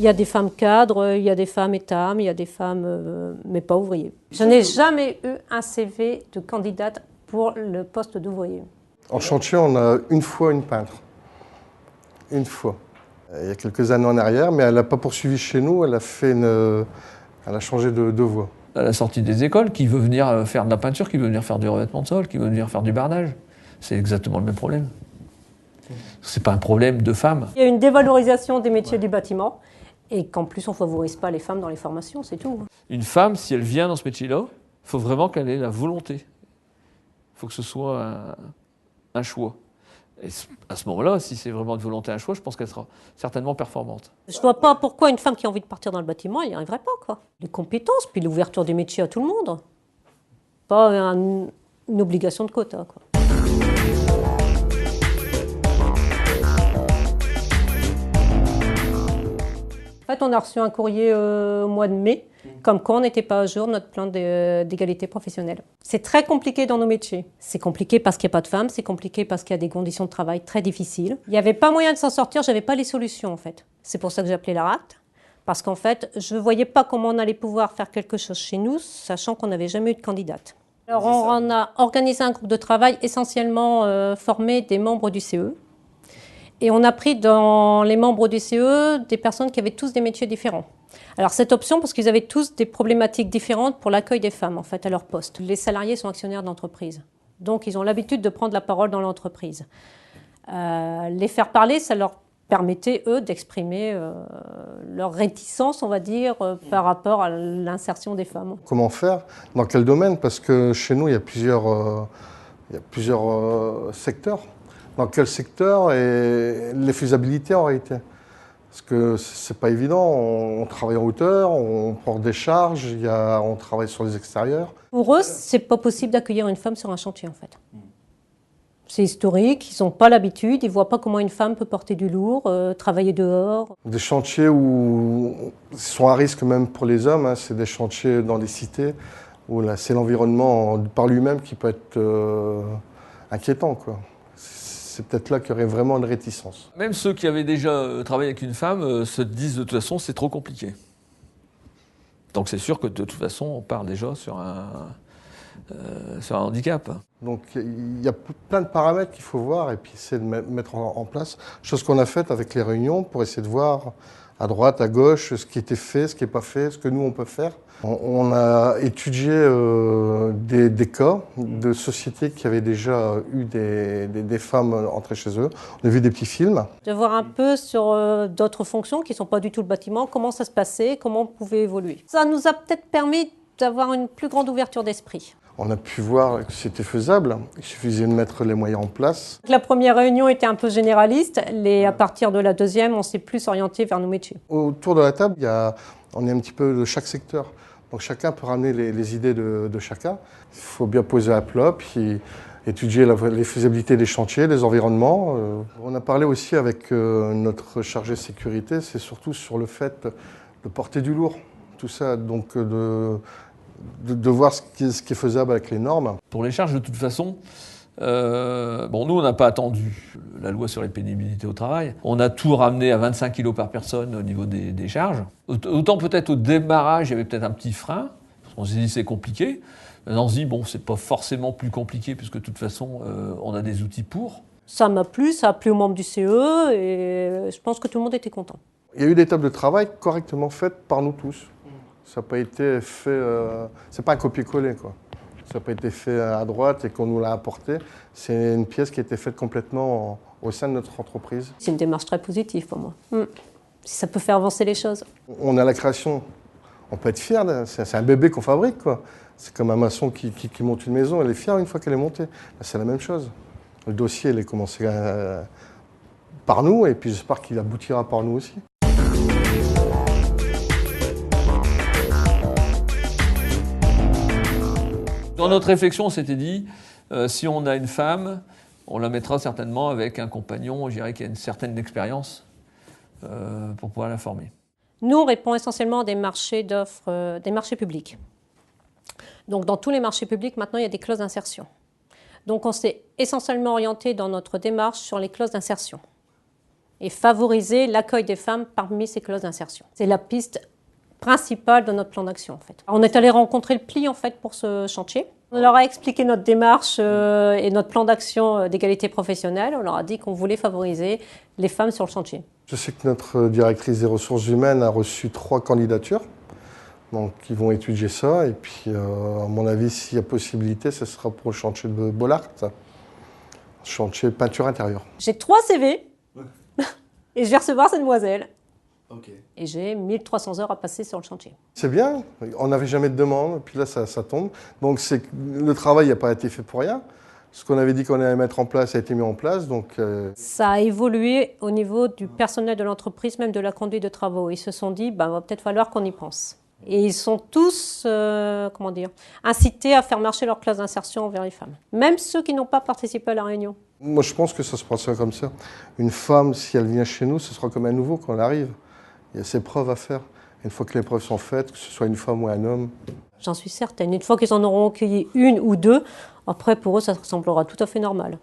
y a des femmes cadres, il y a des femmes étames, il y a des femmes, mais pas ouvriers. Je n'ai jamais eu un CV de candidate pour le poste d'ouvrier. En chantier, on a une fois une peintre. Une fois. Il y a quelques années en arrière, mais elle n'a pas poursuivi chez nous, elle a changé de voie. À la sortie des écoles, qui veut venir faire de la peinture, qui veut venir faire du revêtement de sol, qui veut venir faire du bardage. C'est exactement le même problème. C'est pas un problème de femmes. Il y a une dévalorisation des métiers du bâtiment et qu'en plus on ne favorise pas les femmes dans les formations, c'est tout. Une femme, si elle vient dans ce métier-là, il faut vraiment qu'elle ait la volonté. Il faut que ce soit un choix. Et à ce moment-là, si c'est vraiment une volonté, un choix, je pense qu'elle sera certainement performante. Je ne vois pas pourquoi une femme qui a envie de partir dans le bâtiment, elle n'y arriverait pas, quoi. Les compétences, puis l'ouverture des métiers à tout le monde. Pas une obligation de quota, quoi. En fait, on a reçu un courrier au mois de mai, comme quoi on n'était pas à jour de notre plan d'égalité professionnelle. C'est très compliqué dans nos métiers. C'est compliqué parce qu'il n'y a pas de femmes, c'est compliqué parce qu'il y a des conditions de travail très difficiles. Il n'y avait pas moyen de s'en sortir, je n'avais pas les solutions en fait. C'est pour ça que j'ai appelé l'ARACT, parce qu'en fait, je ne voyais pas comment on allait pouvoir faire quelque chose chez nous, sachant qu'on n'avait jamais eu de candidate. Alors on a organisé un groupe de travail essentiellement formé des membres du CE. Et on a pris dans les membres du CE des personnes qui avaient tous des métiers différents. Alors cette option, parce qu'ils avaient tous des problématiques différentes pour l'accueil des femmes en fait, à leur poste. Les salariés sont actionnaires d'entreprise, donc ils ont l'habitude de prendre la parole dans l'entreprise. Les faire parler, ça leur permettait, eux, d'exprimer leur réticence, on va dire, par rapport à l'insertion des femmes. Comment faire? Dans quel domaine? Parce que chez nous, il y a plusieurs secteurs. Dans quel secteur et les faisabilités en réalité? Parce que c'est pas évident, on travaille en hauteur, on porte des charges, on travaille sur les extérieurs. Pour eux, c'est pas possible d'accueillir une femme sur un chantier en fait. C'est historique, ils n'ont pas l'habitude, ils voient pas comment une femme peut porter du lourd, travailler dehors. Des chantiers où ils sont à risque même pour les hommes, hein, c'est des chantiers dans des cités où là, c'est l'environnement par lui-même qui peut être inquiétant, quoi. C'est peut-être là qu'il y aurait vraiment une réticence. Même ceux qui avaient déjà travaillé avec une femme se disent de toute façon c'est trop compliqué. Donc c'est sûr que de toute façon on part déjà sur un handicap. Donc il y a plein de paramètres qu'il faut voir et puis essayer de mettre en place. Chose qu'on a faite avec les réunions pour essayer de voir à droite, à gauche, ce qui était fait, ce qui n'est pas fait, ce que nous on peut faire. On a étudié des cas de sociétés qui avaient déjà eu des femmes entrées chez eux. On a vu des petits films. De voir un peu sur d'autres fonctions qui ne sont pas du tout le bâtiment, comment ça se passait, comment on pouvait évoluer. Ça nous a peut-être permis d'avoir une plus grande ouverture d'esprit. On a pu voir que c'était faisable, il suffisait de mettre les moyens en place. La première réunion était un peu généraliste, à partir de la deuxième, on s'est plus orienté vers nos métiers. Autour de la table, on est un petit peu de chaque secteur. Donc chacun peut ramener les idées de chacun. Il faut bien poser à plat, puis étudier les faisabilités des chantiers, des environnements. On a parlé aussi avec notre chargé sécurité, c'est surtout sur le fait de porter du lourd. Tout ça, donc de voir ce qui est faisable avec les normes. Pour les charges, de toute façon, nous, on n'a pas attendu la loi sur les pénibilités au travail. On a tout ramené à 25 kg par personne au niveau des charges. Autant peut-être au démarrage, il y avait peut-être un petit frein. On s'est dit c'est compliqué. Maintenant, on se dit, bon, c'est pas forcément plus compliqué puisque de toute façon, on a des outils pour. Ça m'a plu, ça a plu aux membres du CE et je pense que tout le monde était content. Il y a eu des tables de travail correctement faites par nous tous. Ça n'a pas été fait, c'est pas un copier-coller, quoi. Ça n'a pas été fait à droite et qu'on nous l'a apporté. C'est une pièce qui a été faite complètement au sein de notre entreprise. C'est une démarche très positive pour moi. Si ça peut faire avancer les choses. On a la création, on peut être fier, c'est un bébé qu'on fabrique, quoi. C'est comme un maçon qui monte une maison, elle est fière une fois qu'elle est montée. C'est la même chose. Le dossier, il est commencé par nous et puis j'espère qu'il aboutira par nous aussi. Dans notre réflexion, on s'était dit, si on a une femme, on la mettra certainement avec un compagnon, je dirais, qui a une certaine expérience pour pouvoir la former. Nous, on répond essentiellement à des marchés d'offres, des marchés publics. Donc, dans tous les marchés publics, maintenant, il y a des clauses d'insertion. Donc, on s'est essentiellement orienté dans notre démarche sur les clauses d'insertion. et favoriser l'accueil des femmes parmi ces clauses d'insertion. C'est la piste principale de notre plan d'action en fait. On est allé rencontrer le PLI en fait pour ce chantier. On leur a expliqué notre démarche et notre plan d'action d'égalité professionnelle. On leur a dit qu'on voulait favoriser les femmes sur le chantier. Je sais que notre directrice des ressources humaines a reçu 3 candidatures. Donc ils vont étudier ça et puis à mon avis s'il y a possibilité ce sera pour le chantier de Bollard, chantier peinture intérieure. J'ai 3 CV et je vais recevoir cette demoiselle. Okay. Et j'ai 1300 heures à passer sur le chantier. C'est bien, on n'avait jamais de demande, puis là ça tombe. Donc le travail n'a pas été fait pour rien. Ce qu'on avait dit qu'on allait mettre en place a été mis en place. Donc, Ça a évolué au niveau du personnel de l'entreprise, même de la conduite de travaux. Ils se sont dit, va peut-être falloir qu'on y pense. Et ils sont tous, incités à faire marcher leur classe d'insertion envers les femmes. Même ceux qui n'ont pas participé à la réunion. Moi je pense que ça se passera comme ça. Une femme, si elle vient chez nous, ce sera comme un nouveau quand elle arrive. Il y a ses preuves à faire. Une fois que les preuves sont faites, que ce soit une femme ou un homme. J'en suis certaine. Une fois qu'ils en auront accueilli 1 ou 2, après pour eux ça semblera tout à fait normal.